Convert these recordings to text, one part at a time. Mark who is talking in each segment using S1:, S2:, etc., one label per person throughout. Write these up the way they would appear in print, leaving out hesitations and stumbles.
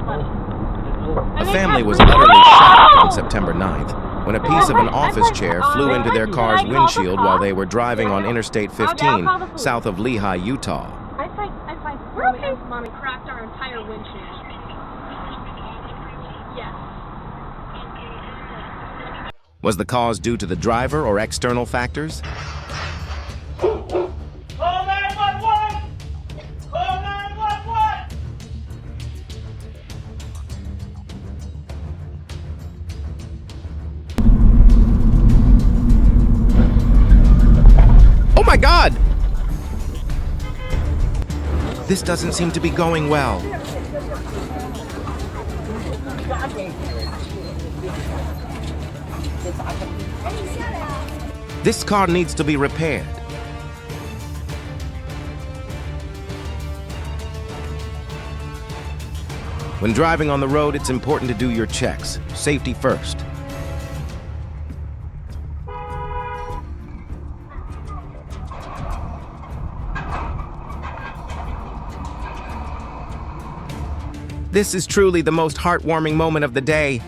S1: A family was utterly shocked on September 9th when a piece of an office chair flew into their car's windshield while they were driving on Interstate 15 south of Lehi, Utah.
S2: We're okay. Mommy cracked our entire windshield. Yes.
S1: Was the cause due to the driver or external factors?
S3: Call 911! Call 911!
S1: Oh my God! This doesn't seem to be going well. This car needs to be repaired. When driving on the road, it's important to do your checks. Safety first. This is truly the most heartwarming moment of the day.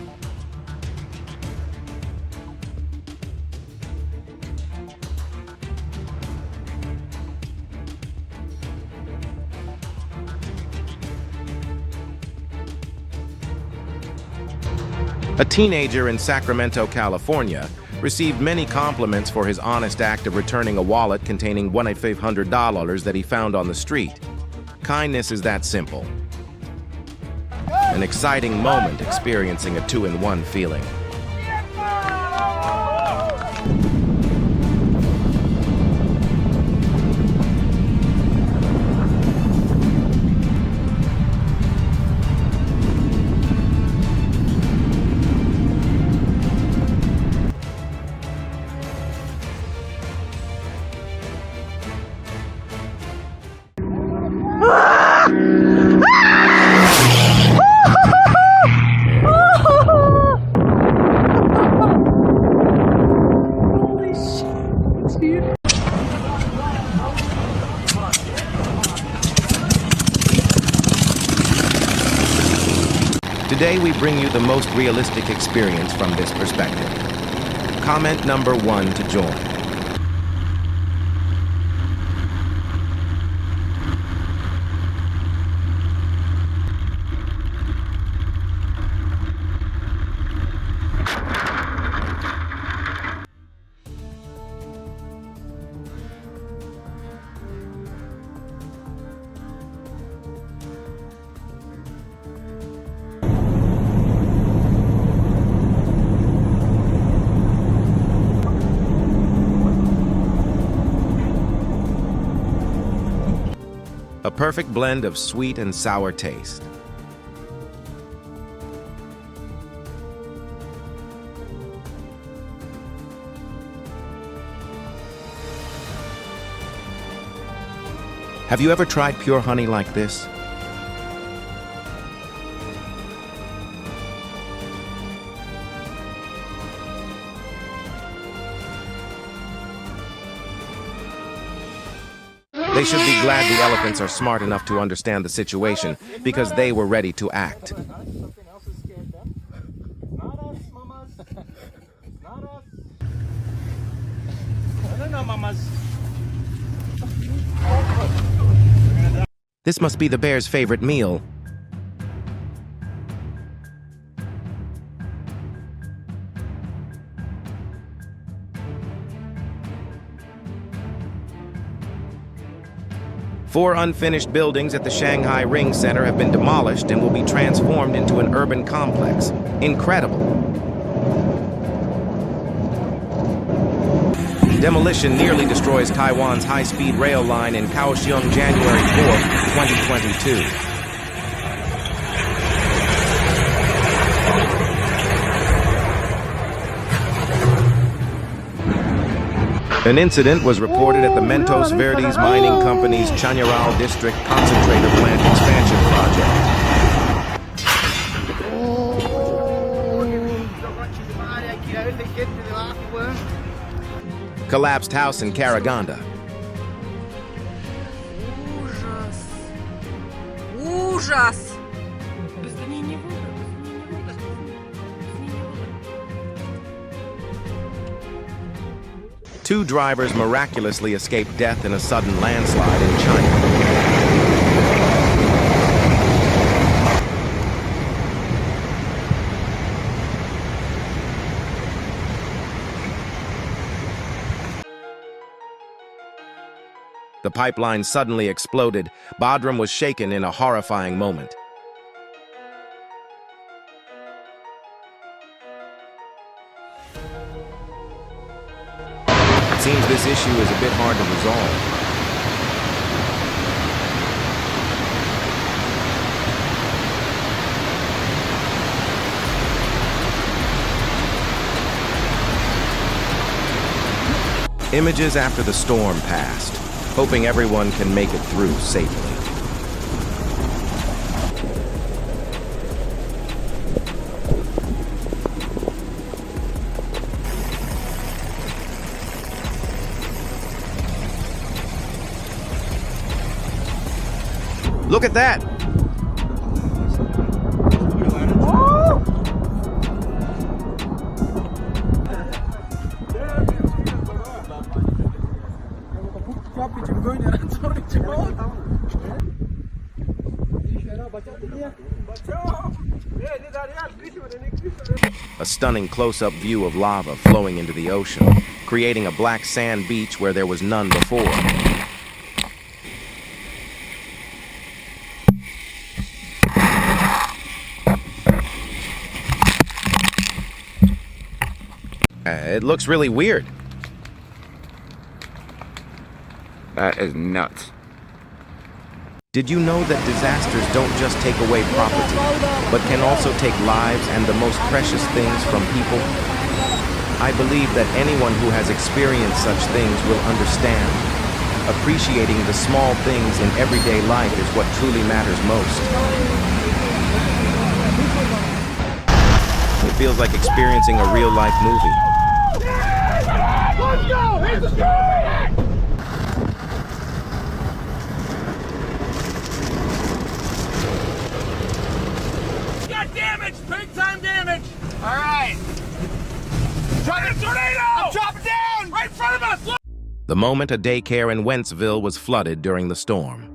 S1: A teenager in Sacramento, California, received many compliments for his honest act of returning a wallet containing $1,500 that he found on the street. Kindness is that simple. An exciting moment experiencing a two-in-one feeling. Today we bring you the most realistic experience from this perspective. Comment number 1 to join. A perfect blend of sweet and sour taste. Have you ever tried pure honey like this? They should be glad the elephants are smart enough to understand the situation, because they were ready to act.
S3: Something else has scared them. Not us, mamas. Not us. I don't know, mamas.
S1: This must be the bear's favorite meal. Four unfinished buildings at the Shanghai Ring Center have been demolished and will be transformed into an urban complex. Incredible. Demolition nearly destroys Taiwan's high-speed rail line in Kaohsiung January 4, 2022. An incident was reported at the Mentos Verdes Mining Company's Chañaral District concentrator plant expansion project. Collapsed house in Karaganda.
S4: Ужас! Ужас!
S1: Two drivers miraculously escaped death in a sudden landslide in China. The pipeline suddenly exploded. Badram was shaken in a horrifying moment. It seems this issue is a bit hard to resolve. Images after the storm passed, hoping everyone can make it through safely. Look at that! A stunning close-up view of lava flowing into the ocean, creating a black sand beach where there was none before. It looks really weird.
S4: That is nuts.
S1: Did you know that disasters don't just take away property, but can also take lives and the most precious things from people? I believe that anyone who has experienced such things will understand. Appreciating the small things in everyday life is what truly matters most. It feels like experiencing a real-life movie.
S3: Let's go! He's destroying it! Got damage! Big time damage! Alright! Drop a tornado! Drop it down! Right in front of us! Look!
S1: The moment a daycare in Wentzville was flooded during the storm.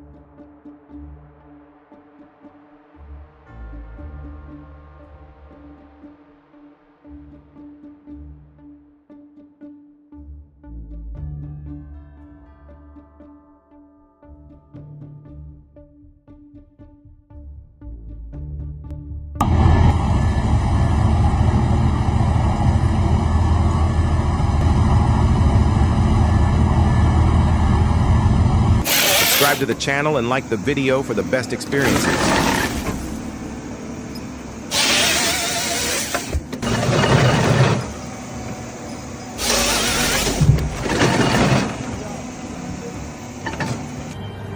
S1: Subscribe to the channel and like the video for the best experiences.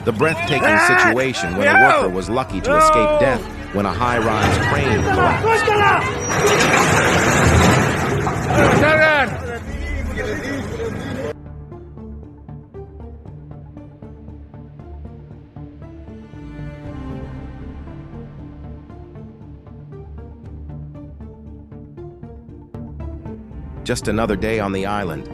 S1: The breathtaking situation when a worker was lucky to escape death when a high-rise crane collapsed. Just another day on the island.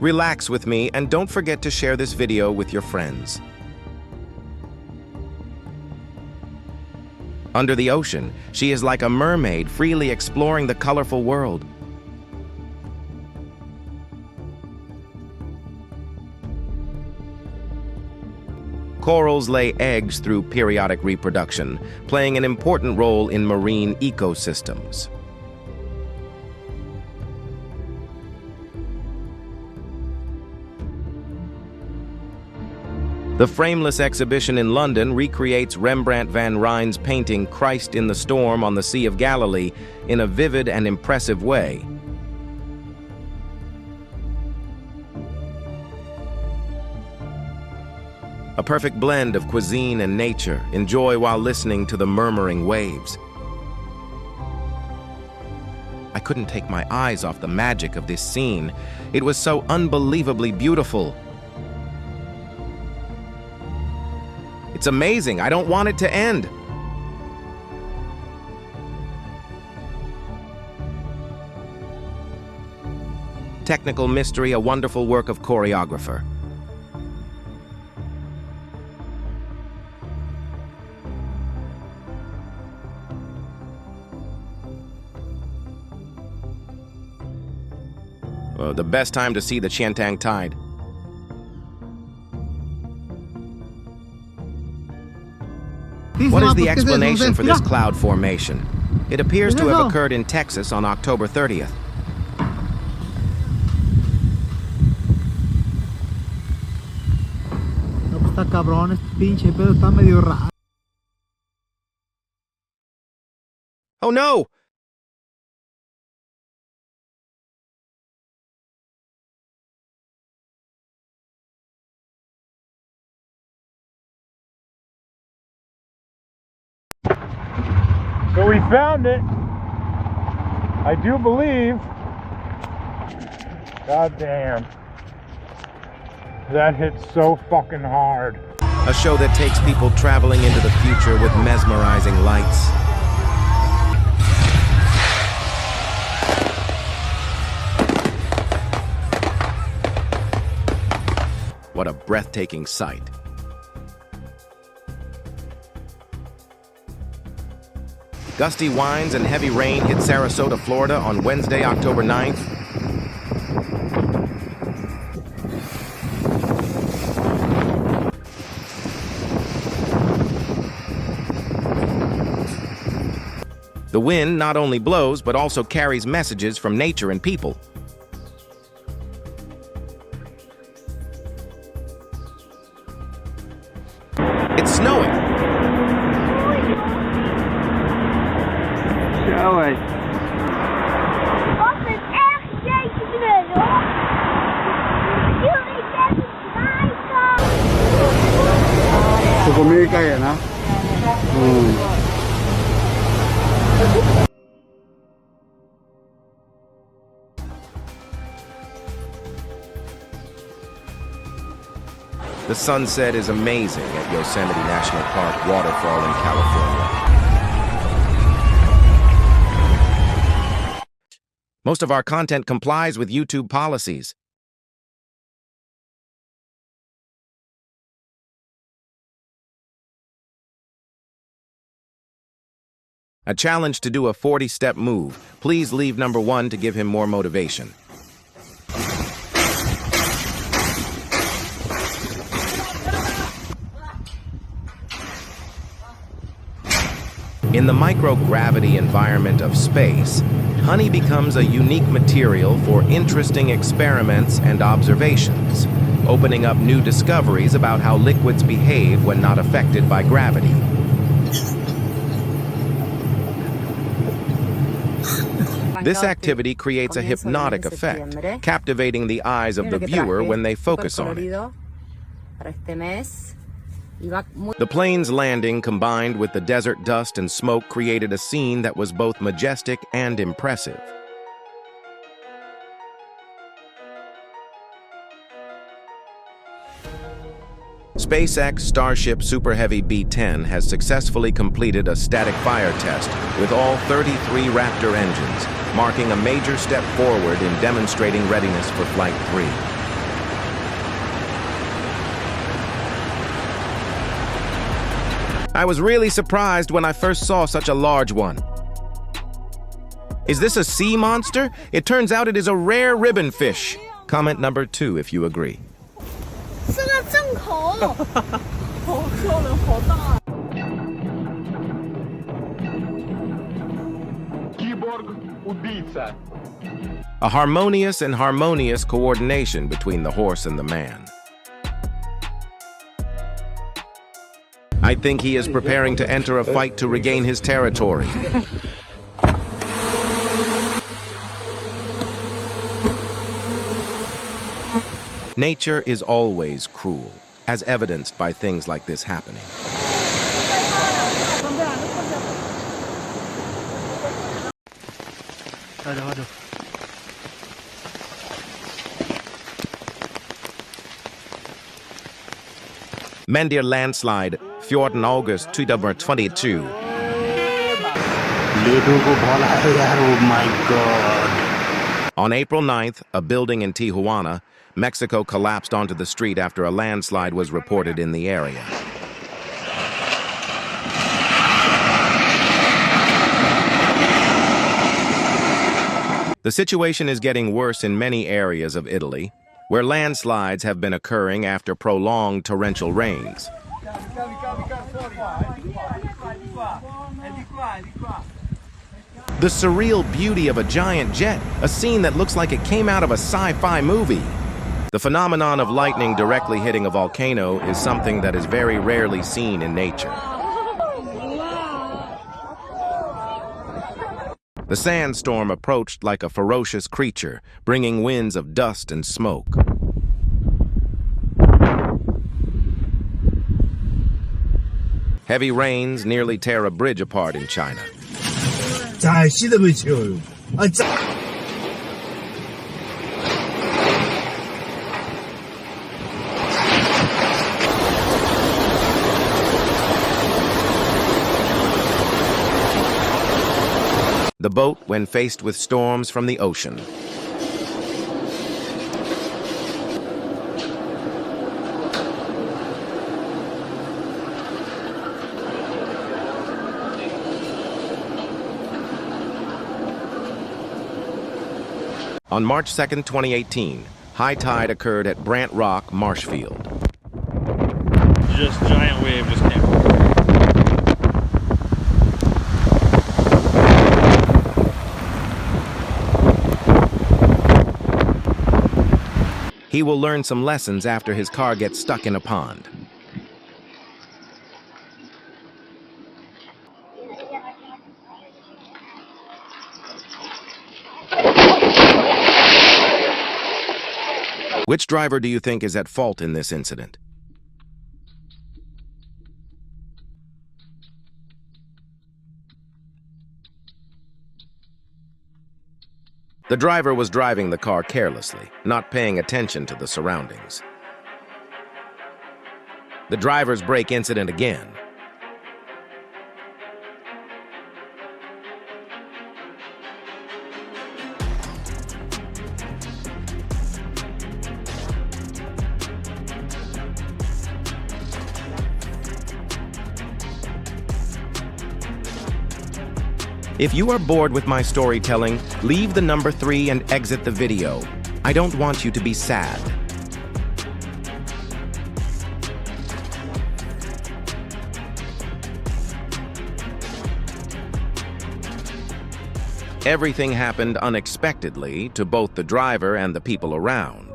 S1: Relax with me and don't forget to share this video with your friends. Under the ocean, she is like a mermaid freely exploring the colorful world. Corals lay eggs through periodic reproduction, playing an important role in marine ecosystems. The Frameless exhibition in London recreates Rembrandt van Rijn's painting Christ in the Storm on the Sea of Galilee in a vivid and impressive way. A perfect blend of cuisine and nature. Enjoy while listening to the murmuring waves. I couldn't take my eyes off the magic of this scene. It was so unbelievably beautiful. It's amazing. I don't want it to end. Technical mystery, a wonderful work of choreographer. The best time to see the Chiantang Tide. What is the explanation for this cloud formation? It appears to have occurred in Texas on October 30th.
S5: Está cabrón, este pinche pedo está medio raro.
S1: Oh no!
S6: So we found it. I do believe. God damn. That hit so fucking hard.
S1: A show that takes people traveling into the future with mesmerizing lights. What a breathtaking sight. Gusty winds and heavy rain hit Sarasota, Florida on Wednesday, October 9th. The wind not only blows, but also carries messages from nature and people. It's snowing.
S2: Wat een erg jeetje knul, hoor. Jullie hebben het
S5: Su comida kaya na.
S1: The sunset is amazing at Yosemite National Park waterfall in California. Most of our content complies with YouTube policies. A challenge to do a 40-step move. Please leave number 1 to give him more motivation. In the microgravity environment of space, honey becomes a unique material for interesting experiments and observations, opening up new discoveries about how liquids behave when not affected by gravity. This activity creates a hypnotic effect, captivating the eyes of the viewer when they focus on it. The plane's landing combined with the desert dust and smoke created a scene that was both majestic and impressive. SpaceX Starship Super Heavy B-10 has successfully completed a static fire test with all 33 Raptor engines, marking a major step forward in demonstrating readiness for Flight 3. I was really surprised when I first saw such a large one. Is this a sea monster? It turns out it is a rare ribbonfish. Comment number 2 if you agree.
S2: 是个正口，好漂亮，好大。
S1: A harmonious and harmonious coordination between the horse and the man. I think he is preparing to enter a fight to regain his territory. Nature is always cruel. as evidenced by things like this happening. Mendir landslide, 14 August 2022.
S7: Oh my God.
S1: On April 9th, a building in Tijuana, Mexico collapsed onto the street after a landslide was reported in the area. The situation is getting worse in many areas of Italy, where landslides have been occurring after prolonged torrential rains. The surreal beauty of a giant jet, a scene that looks like it came out of a sci-fi movie. The phenomenon of lightning directly hitting a volcano is something that is very rarely seen in nature. The sandstorm approached like a ferocious creature, bringing winds of dust and smoke. Heavy rains nearly tear a bridge apart in China. The boat when faced with storms from the ocean. On March 2nd, 2018, high tide occurred at Brant Rock Marshfield.
S8: Just giant wave just came.
S1: He will learn some lessons after his car gets stuck in a pond. Which driver do you think is at fault in this incident? The driver was driving the car carelessly, not paying attention to the surroundings. The driver's brake incident again. If you are bored with my storytelling, leave the number 3 and exit the video. I don't want you to be sad. Everything happened unexpectedly to both the driver and the people around.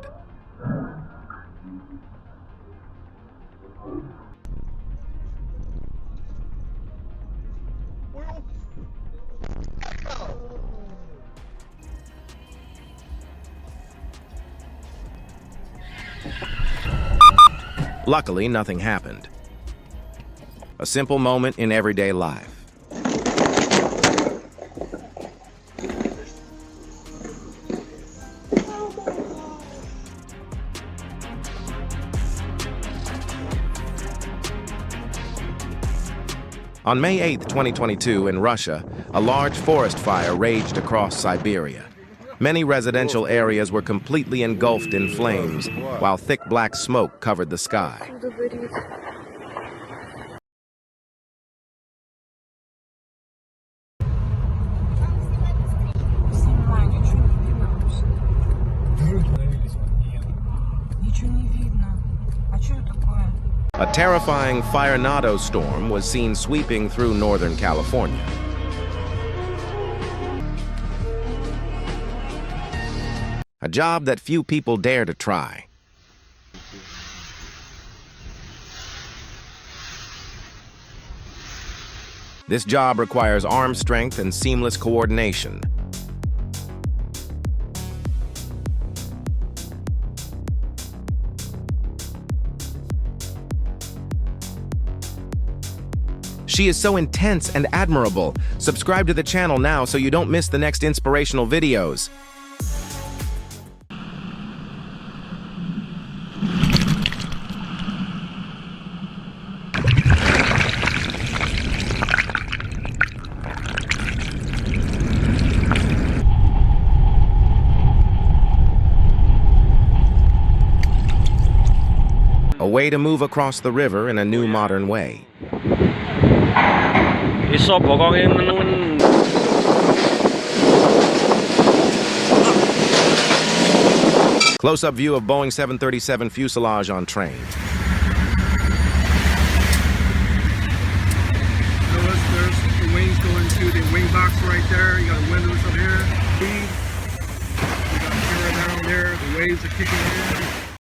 S1: Luckily, nothing happened. A simple moment in everyday life. On May 8, 2022, in Russia, a large forest fire raged across Siberia. Many residential areas were completely engulfed in flames, while thick black smoke covered the sky. A terrifying Firenado storm was seen sweeping through Northern California. A job that few people dare to try. This job requires arm strength and seamless coordination. She is so intense and admirable. Subscribe to the channel now so you don't miss the next inspirational videos. A way to move across the river in a new modern way. Close-up view of Boeing 737 fuselage on train.
S3: Notice there's the wings going to the wing box right there. You got windows up here. You got camera down there. The waves are kicking in.